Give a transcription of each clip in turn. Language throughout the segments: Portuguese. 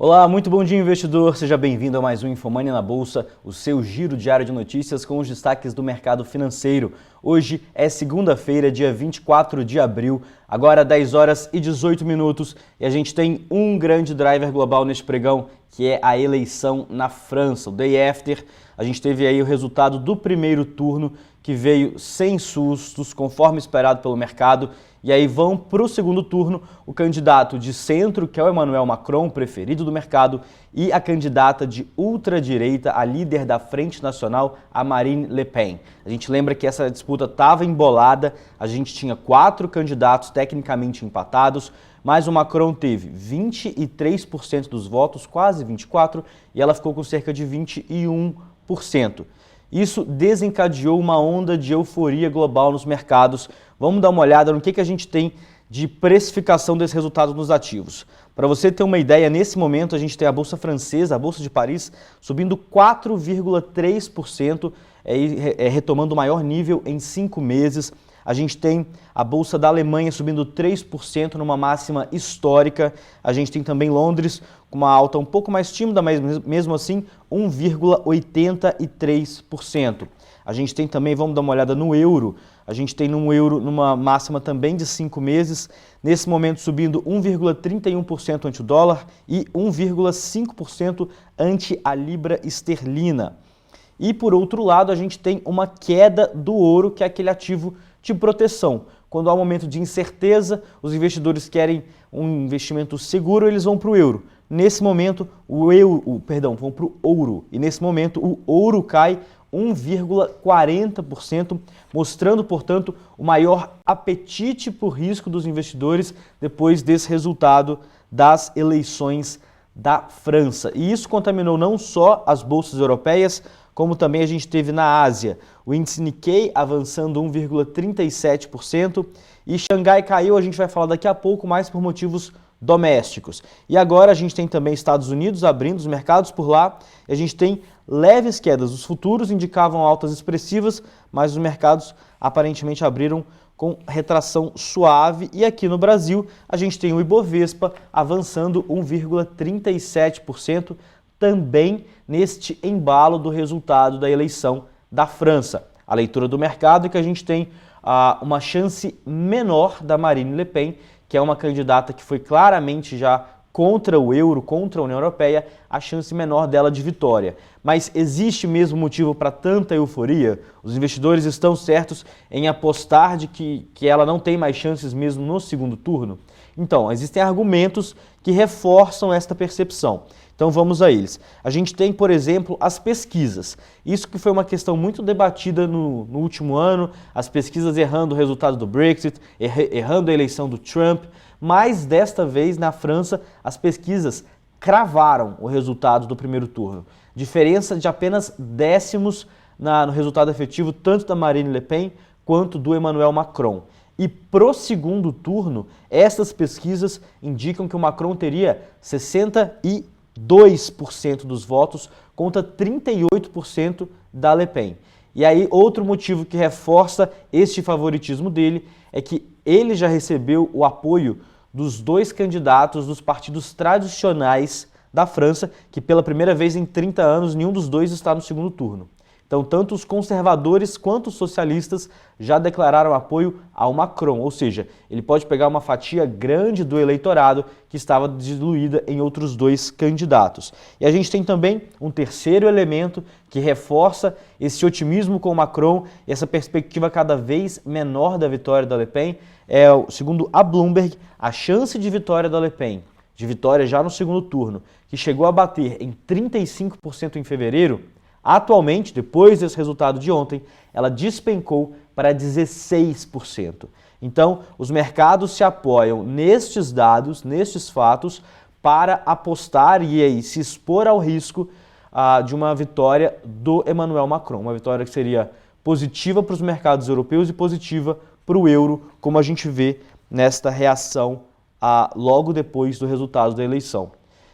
Olá, muito bom dia, investidor. Seja bem-vindo a mais um InfoMoney na Bolsa, o seu giro diário de notícias com os destaques do mercado financeiro. Hoje é segunda-feira, dia 24 de abril, agora 10 horas e 18 minutos, e a gente tem um grande driver global neste pregão, que é a eleição na França, o Day After. A gente teve aí o resultado do primeiro turno, que veio sem sustos, conforme esperado pelo mercado. E aí vão para o segundo turno o candidato de centro, que é o Emmanuel Macron, preferido do mercado, e a candidata de ultradireita, a líder da Frente Nacional, a Marine Le Pen. A gente lembra que essa disputa estava embolada, a gente tinha 4 candidatos tecnicamente empatados, mas o Macron teve 23% dos votos, quase 24%, e ela ficou com cerca de 21%. Isso desencadeou uma onda de euforia global nos mercados. Vamos dar uma olhada no que a gente tem de precificação desse resultado nos ativos. Para você ter uma ideia, nesse momento a gente tem a Bolsa Francesa, a Bolsa de Paris, subindo 4,3%, retomando o maior nível em 5 meses. A gente tem a Bolsa da Alemanha subindo 3% numa máxima histórica. A gente tem também Londres com uma alta um pouco mais tímida, mas mesmo assim 1,83%. A gente tem também, vamos dar uma olhada no euro, a gente tem no euro numa máxima também de 5 meses, nesse momento subindo 1,31% ante o dólar e 1,5% ante a libra esterlina. E por outro lado, a gente tem uma queda do ouro, que é aquele ativo de proteção. Quando há um momento de incerteza, os investidores querem um investimento seguro, eles vão para o euro. Nesse momento, vão para o ouro. E nesse momento, o ouro cai 1,40%, mostrando, portanto, o maior apetite por risco dos investidores depois desse resultado das eleições da França. E isso contaminou não só as bolsas europeias, como também a gente teve na Ásia. O índice Nikkei avançando 1,37% e Xangai caiu, a gente vai falar daqui a pouco, mais por motivos domésticos. E agora a gente tem também Estados Unidos abrindo os mercados por lá, e a gente tem leves quedas. Os futuros indicavam altas expressivas, mas os mercados aparentemente abriram com retração suave. E aqui no Brasil a gente tem o Ibovespa avançando 1,37%, também neste embalo do resultado da eleição da França. A leitura do mercado é que a gente tem uma chance menor da Marine Le Pen, que é uma candidata que foi claramente já contra o euro, contra a União Europeia, a chance menor dela de vitória. Mas existe mesmo motivo para tanta euforia? Os investidores estão certos em apostar de que ela não tem mais chances mesmo no segundo turno? Então, existem argumentos que reforçam esta percepção. Então vamos a eles. A gente tem, por exemplo, as pesquisas. Isso que foi uma questão muito debatida no último ano, as pesquisas errando o resultado do Brexit, errando a eleição do Trump, mas desta vez na França as pesquisas cravaram o resultado do primeiro turno. Diferença de apenas décimos no resultado efetivo tanto da Marine Le Pen quanto do Emmanuel Macron. E pro segundo turno, essas pesquisas indicam que o Macron teria 62% dos votos contra 38% da Le Pen. E aí, outro motivo que reforça este favoritismo dele é que ele já recebeu o apoio dos 2 candidatos dos partidos tradicionais da França, que pela primeira vez em 30 anos, nenhum dos dois está no segundo turno. Então, tanto os conservadores quanto os socialistas já declararam apoio ao Macron, ou seja, ele pode pegar uma fatia grande do eleitorado que estava diluída em outros 2 candidatos. E a gente tem também um terceiro elemento que reforça esse otimismo com o Macron e essa perspectiva cada vez menor da vitória da Le Pen. Segundo a Bloomberg, a chance de vitória da Le Pen, de vitória já no segundo turno, que chegou a bater em 35% em fevereiro, atualmente, depois desse resultado de ontem, ela despencou para 16%. Então, os mercados se apoiam nestes dados, nestes fatos, para apostar e aí se expor ao risco de uma vitória do Emmanuel Macron. Uma vitória que seria positiva para os mercados europeus e positiva para o euro, como a gente vê nesta reação logo depois do resultado da eleição.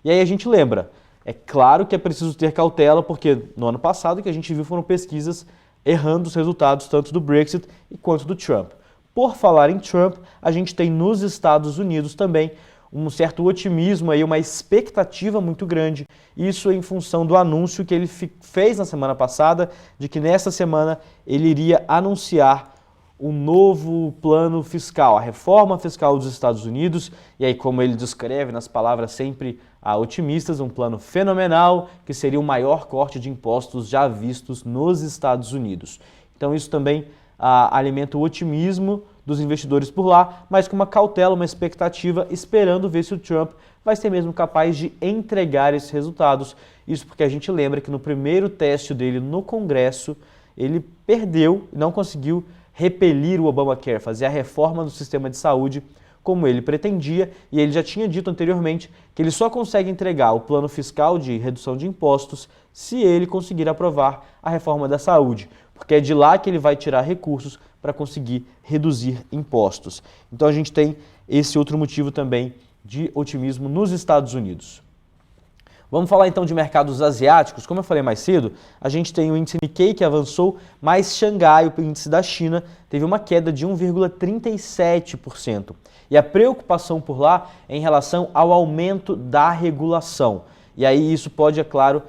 E aí a gente lembra, é claro que é preciso ter cautela, porque no ano passado o que a gente viu foram pesquisas errando os resultados tanto do Brexit quanto do Trump. Por falar em Trump, a gente tem nos Estados Unidos também um certo otimismo, aí, uma expectativa muito grande, isso em função do anúncio que ele fez na semana passada, de que nesta semana ele iria anunciar um novo plano fiscal, a reforma fiscal dos Estados Unidos, e aí como ele descreve nas palavras sempre otimistas, um plano fenomenal, que seria o maior corte de impostos já vistos nos Estados Unidos. Então isso também alimenta o otimismo dos investidores por lá, mas com uma cautela, uma expectativa, esperando ver se o Trump vai ser mesmo capaz de entregar esses resultados. Isso porque a gente lembra que no primeiro teste dele no Congresso, ele perdeu e não conseguiu repelir o Obamacare, fazer a reforma do sistema de saúde como ele pretendia, e ele já tinha dito anteriormente que ele só consegue entregar o plano fiscal de redução de impostos se ele conseguir aprovar a reforma da saúde, porque é de lá que ele vai tirar recursos para conseguir reduzir impostos. Então a gente tem esse outro motivo também de otimismo nos Estados Unidos. Vamos falar então de mercados asiáticos. Como eu falei mais cedo, a gente tem o índice Nikkei que avançou, mas Xangai, o índice da China, teve uma queda de 1,37%. E a preocupação por lá é em relação ao aumento da regulação. E aí isso pode, é claro,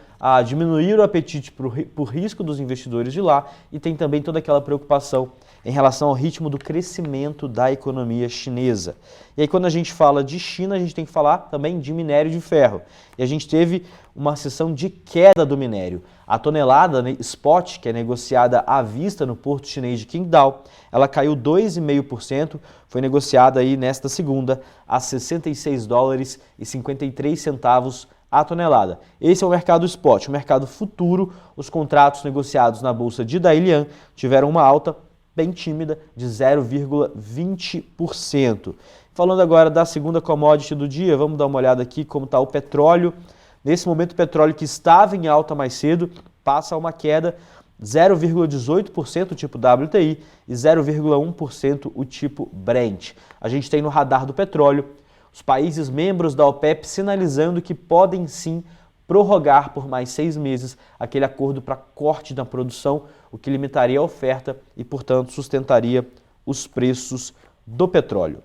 diminuir o apetite por risco dos investidores de lá, e tem também toda aquela preocupação em relação ao ritmo do crescimento da economia chinesa. E aí quando a gente fala de China, a gente tem que falar também de minério de ferro. E a gente teve uma sessão de queda do minério. A tonelada spot, que é negociada à vista no porto chinês de Qingdao, ela caiu 2,5%, foi negociada aí nesta segunda a $66,53 a tonelada. Esse é o mercado spot. O mercado futuro, os contratos negociados na bolsa de Dalian tiveram uma alta bem tímida de 0,20%. Falando agora da segunda commodity do dia, vamos dar uma olhada aqui como está o petróleo. Nesse momento, o petróleo que estava em alta mais cedo passa a uma queda 0,18% o tipo WTI e 0,1% o tipo Brent. A gente tem no radar do petróleo os países membros da OPEP sinalizando que podem sim prorrogar por mais 6 meses aquele acordo para corte da produção, o que limitaria a oferta e, portanto, sustentaria os preços do petróleo.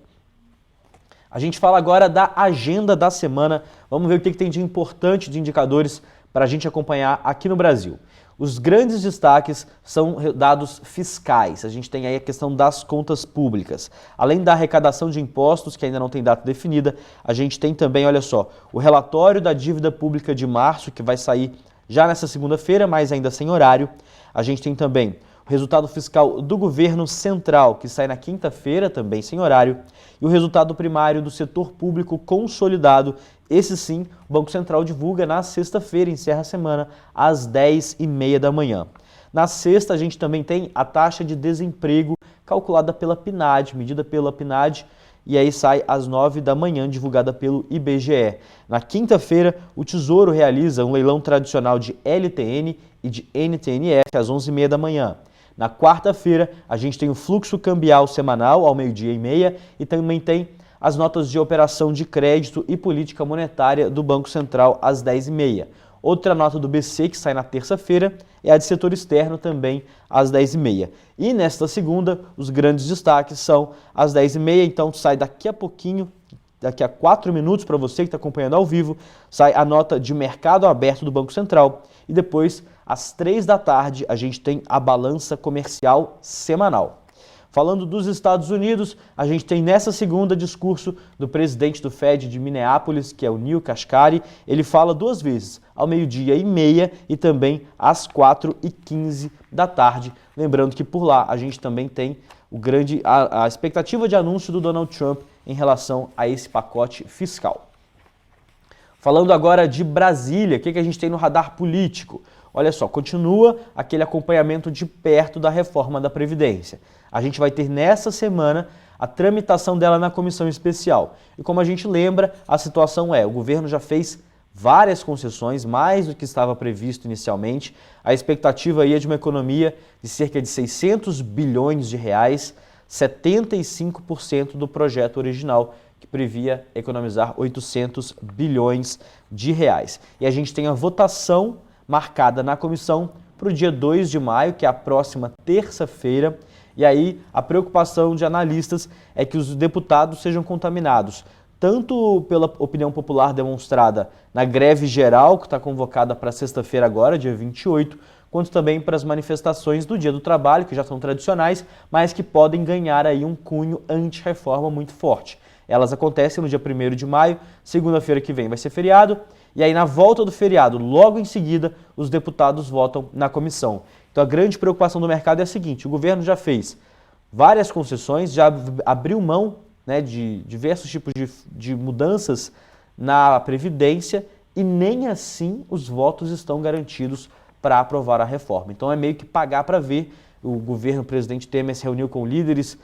A gente fala agora da agenda da semana. Vamos ver o que tem de importante de indicadores para a gente acompanhar aqui no Brasil. Os grandes destaques são dados fiscais. A gente tem aí a questão das contas públicas. Além da arrecadação de impostos, que ainda não tem data definida, a gente tem também, olha só, o relatório da dívida pública de março, que vai sair já nessa segunda-feira, mas ainda sem horário. A gente tem também o resultado fiscal do governo central, que sai na quinta-feira, também sem horário, e o resultado primário do setor público consolidado. Esse sim, o Banco Central divulga na sexta-feira, encerra a semana, às 10h30 da manhã. Na sexta, a gente também tem a taxa de desemprego calculada pela PNAD, medida pela PNAD, e aí sai às 9 da manhã, divulgada pelo IBGE. Na quinta-feira, o Tesouro realiza um leilão tradicional de LTN e de NTNF às 11h30 da manhã. Na quarta-feira, a gente tem o fluxo cambial semanal ao 12h30 e também tem as notas de operação de crédito e política monetária do Banco Central às 10h30. Outra nota do BC que sai na terça-feira é a de setor externo também às 10h30. E nesta segunda, os grandes destaques são às 10h30, então sai daqui a pouquinho, daqui a 4 minutos para você que está acompanhando ao vivo, sai a nota de mercado aberto do Banco Central e depois, às 3 da tarde, a gente tem a balança comercial semanal. Falando dos Estados Unidos, a gente tem nessa segunda discurso do presidente do Fed de Minneapolis, que é o Neil Kashkari. Ele fala 2 vezes, ao 12h30 e também às 4h15 da tarde. Lembrando que por lá a gente também tem a expectativa de anúncio do Donald Trump em relação a esse pacote fiscal. Falando agora de Brasília, o que a gente tem no radar político? Olha só, continua aquele acompanhamento de perto da reforma da Previdência. A gente vai ter nessa semana a tramitação dela na comissão especial. E como a gente lembra, a situação o governo já fez várias concessões, mais do que estava previsto inicialmente. A expectativa aí é de uma economia de cerca de 600 bilhões de reais, 75% do projeto original, que previa economizar 800 bilhões de reais. E a gente tem a votação marcada na comissão para o dia 2 de maio, que é a próxima terça-feira. E aí a preocupação de analistas é que os deputados sejam contaminados tanto pela opinião popular demonstrada na greve geral, que está convocada para sexta-feira agora, dia 28, quanto também para as manifestações do Dia do Trabalho, que já são tradicionais, mas que podem ganhar aí um cunho anti-reforma muito forte. Elas acontecem no dia 1º de maio, segunda-feira que vem vai ser feriado, e aí na volta do feriado, logo em seguida, os deputados votam na comissão. Então a grande preocupação do mercado é a seguinte: o governo já fez várias concessões, já abriu mão, né, de diversos tipos de mudanças na Previdência e nem assim os votos estão garantidos para aprovar a reforma. Então é meio que pagar para ver. O governo, o presidente Temer se reuniu com líderes,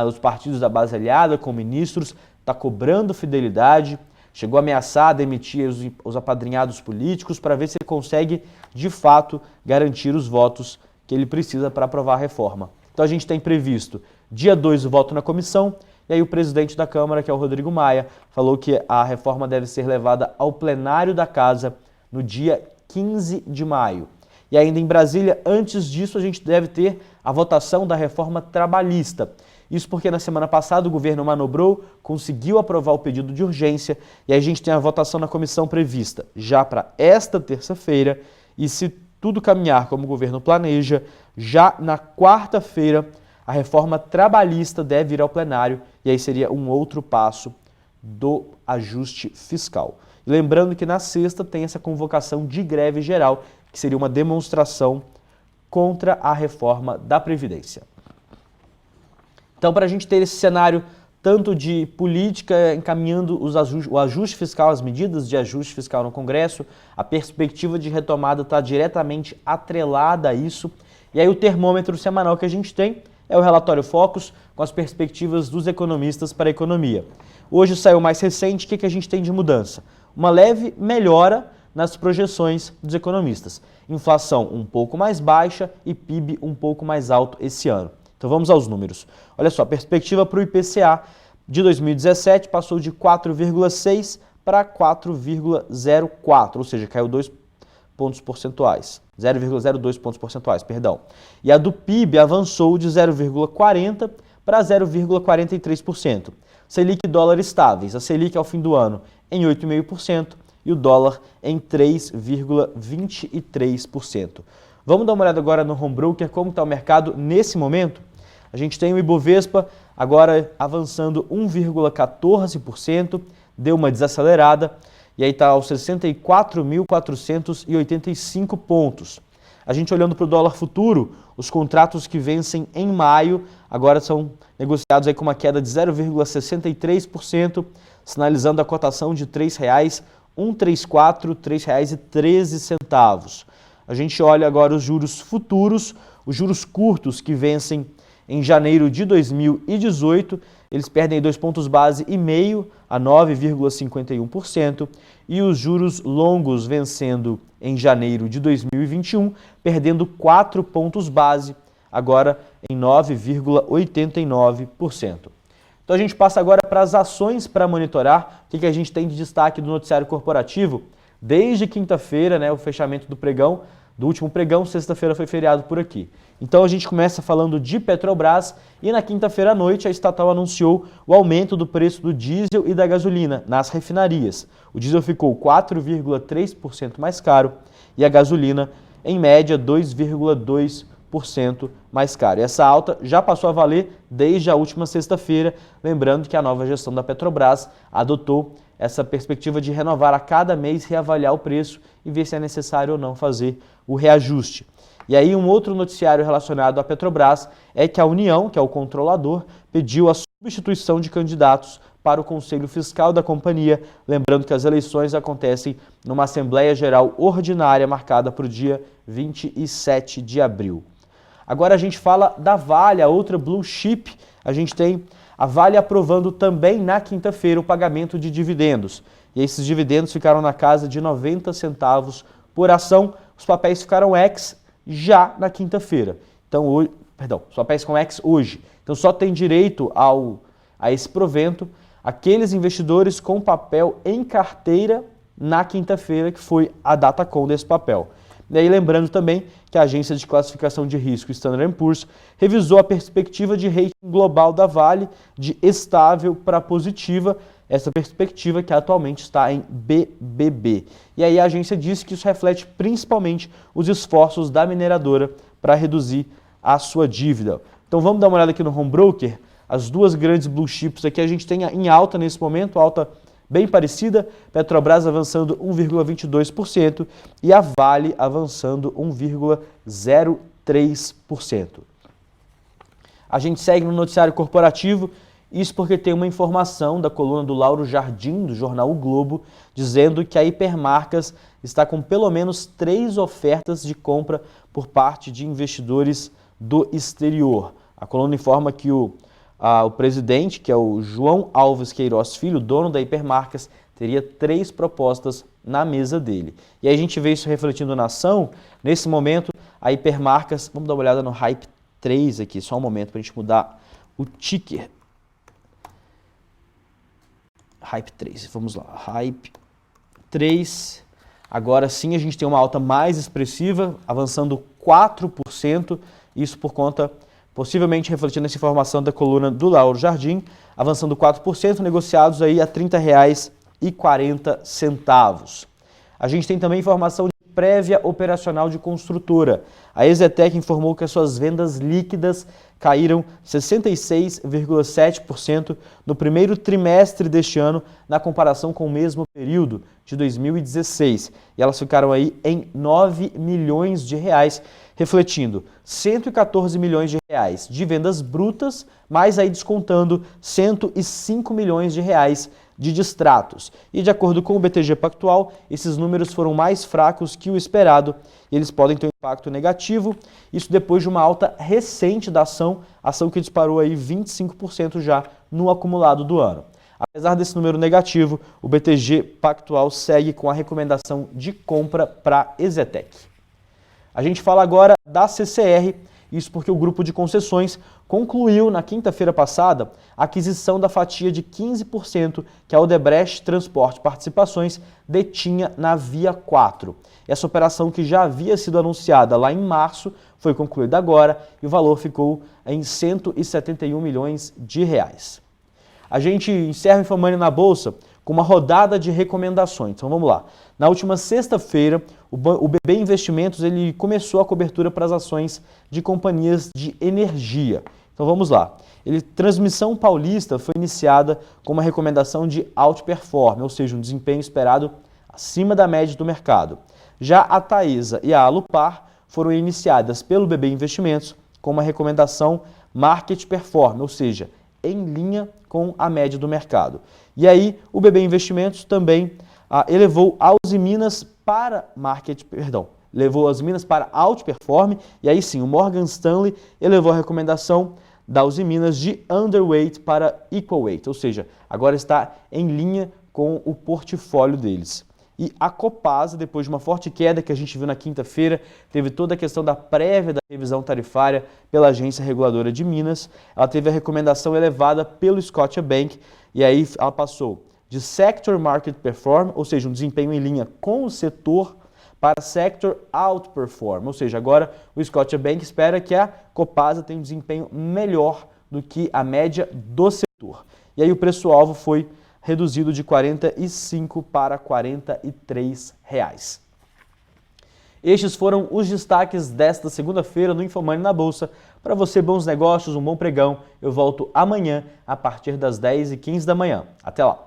os partidos da base aliada, com ministros, está cobrando fidelidade, chegou a ameaçar demitir os apadrinhados políticos para ver se ele consegue, de fato, garantir os votos que ele precisa para aprovar a reforma. Então a gente tem previsto dia 2 o voto na comissão, e aí o presidente da Câmara, que é o Rodrigo Maia, falou que a reforma deve ser levada ao plenário da Casa no dia 15 de maio. E ainda em Brasília, antes disso, a gente deve ter a votação da reforma trabalhista. Isso porque na semana passada o governo manobrou, conseguiu aprovar o pedido de urgência, e aí a gente tem a votação na comissão prevista já para esta terça-feira, e se tudo caminhar como o governo planeja, já na quarta-feira a reforma trabalhista deve ir ao plenário, e aí seria um outro passo do ajuste fiscal. E lembrando que na sexta tem essa convocação de greve geral, que seria uma demonstração contra a reforma da Previdência. Então, para a gente ter esse cenário tanto de política encaminhando o ajuste fiscal, as medidas de ajuste fiscal no Congresso, a perspectiva de retomada está diretamente atrelada a isso. E aí o termômetro semanal que a gente tem é o relatório Focus, com as perspectivas dos economistas para a economia. Hoje saiu o mais recente, o que a gente tem de mudança? Uma leve melhora nas projeções dos economistas. Inflação um pouco mais baixa e PIB um pouco mais alto esse ano. Então vamos aos números. Olha só, a perspectiva para o IPCA de 2017 passou de 4,6 para 4,04, ou seja, caiu 2 pontos percentuais, 0,02 pontos percentuais, perdão. E a do PIB avançou de 0,40 para 0,43%. Selic e dólar estáveis, a Selic ao fim do ano em 8,5% e o dólar em 3,23%. Vamos dar uma olhada agora no home broker, como está o mercado nesse momento? A gente tem o Ibovespa agora avançando 1,14%, deu uma desacelerada e aí está aos 64.485 pontos. A gente olhando para o dólar futuro, os contratos que vencem em maio agora são negociados aí com uma queda de 0,63%, sinalizando a cotação de R$ 3,134, R$ 3,13. A gente olha agora os juros futuros, os juros curtos que vencem em janeiro de 2018, eles perdem 2 pontos base e meio a 9,51%, e os juros longos vencendo em janeiro de 2021, perdendo 4 pontos base, agora em 9,89%. Então a gente passa agora para as ações para monitorar. O que a gente tem de destaque do noticiário corporativo? Desde quinta-feira, né, o fechamento do pregão, do último pregão, sexta-feira foi feriado por aqui. Então a gente começa falando de Petrobras e na quinta-feira à noite a estatal anunciou o aumento do preço do diesel e da gasolina nas refinarias. O diesel ficou 4,3% mais caro e a gasolina, em média, 2,2% mais caro. E essa alta já passou a valer desde a última sexta-feira, lembrando que a nova gestão da Petrobras adotou essa perspectiva de renovar a cada mês, reavaliar o preço e ver se é necessário ou não fazer o reajuste. E aí um outro noticiário relacionado à Petrobras é que a União, que é o controlador, pediu a substituição de candidatos para o Conselho Fiscal da companhia, lembrando que as eleições acontecem numa Assembleia Geral Ordinária marcada para o dia 27 de abril. Agora a gente fala da Vale, a outra blue chip. A gente tem a Vale aprovando também na quinta-feira o pagamento de dividendos. E esses dividendos ficaram na casa de 90 centavos por ação. Os papéis ficaram ex já na quinta-feira. Então, os papéis com ex hoje. Então só tem direito a esse provento aqueles investidores com papel em carteira na quinta-feira, que foi a data com desse papel. E aí lembrando também que a agência de classificação de risco Standard & Poor's revisou a perspectiva de rating global da Vale de estável para positiva, essa perspectiva que atualmente está em BBB. E aí a agência disse que isso reflete principalmente os esforços da mineradora para reduzir a sua dívida. Então vamos dar uma olhada aqui no Home Broker. As duas grandes blue chips aqui a gente tem em alta nesse momento, alta bem parecida, Petrobras avançando 1,22% e a Vale avançando 1,03%. A gente segue no noticiário corporativo, isso porque tem uma informação da coluna do Lauro Jardim, do jornal O Globo, dizendo que a Hipermarcas está com pelo menos 3 ofertas de compra por parte de investidores do exterior. A coluna informa que o presidente, que é o João Alves Queiroz Filho, dono da Hipermarcas, teria 3 propostas na mesa dele. E aí a gente vê isso refletindo na ação. Nesse momento, a Hipermarcas, vamos dar uma olhada no Hype 3 aqui, só um momento para a gente mudar o ticker. Hype 3, vamos lá, Hype 3, agora sim a gente tem uma alta mais expressiva, avançando 4%, isso por conta, possivelmente refletindo essa informação da coluna do Lauro Jardim, avançando 4%, negociados aí a R$ 30,40. A gente tem também informação de prévia operacional de construtora. A EZTEC informou que as suas vendas líquidas caíram 66,7% no primeiro trimestre deste ano, na comparação com o mesmo período de 2016. E elas ficaram aí em 9 milhões de reais, refletindo 114 milhões de reais de vendas brutas, mais aí descontando 105 milhões de reais de distratos. E de acordo com o BTG Pactual, esses números foram mais fracos que o esperado e eles podem ter um impacto negativo, isso depois de uma alta recente da ação que disparou aí 25% já no acumulado do ano. Apesar desse número negativo, o BTG Pactual segue com a recomendação de compra para a EZTEC. A gente fala agora da CCR, isso porque o grupo de concessões concluiu na quinta-feira passada a aquisição da fatia de 15% que a Odebrecht Transporte Participações detinha na Via 4. Essa operação, que já havia sido anunciada lá em março, foi concluída agora e o valor ficou em 171 milhões de reais. A gente encerra o InfoMoney na Bolsa com uma rodada de recomendações. Então vamos lá. Na última sexta-feira, o BB Investimentos ele começou a cobertura para as ações de companhias de energia. Então vamos lá. Transmissão Paulista foi iniciada com uma recomendação de outperform, ou seja, um desempenho esperado acima da média do mercado. Já a Taesa e a Alupar foram iniciadas pelo BB Investimentos com uma recomendação market perform, ou seja, em linha com a média do mercado. E aí o BB Investimentos também elevou a Uzi Minas para outperform, e aí sim o Morgan Stanley elevou a recomendação da Uzi Minas de underweight para equal weight, ou seja, agora está em linha com o portfólio deles. E a Copasa, depois de uma forte queda que a gente viu na quinta-feira, teve toda a questão da prévia da revisão tarifária pela Agência Reguladora de Minas. Ela teve a recomendação elevada pelo Scotiabank e aí ela passou de Sector Market Perform, ou seja, um desempenho em linha com o setor, para Sector Outperform, ou seja, agora o Scotiabank espera que a Copasa tenha um desempenho melhor do que a média do setor. E aí o preço-alvo foi reduzido de R$ 45 para R$ 43. Estes foram os destaques desta segunda-feira no InfoMoney na Bolsa. Para você, bons negócios, um bom pregão. Eu volto amanhã a partir das 10h15 da manhã. Até lá!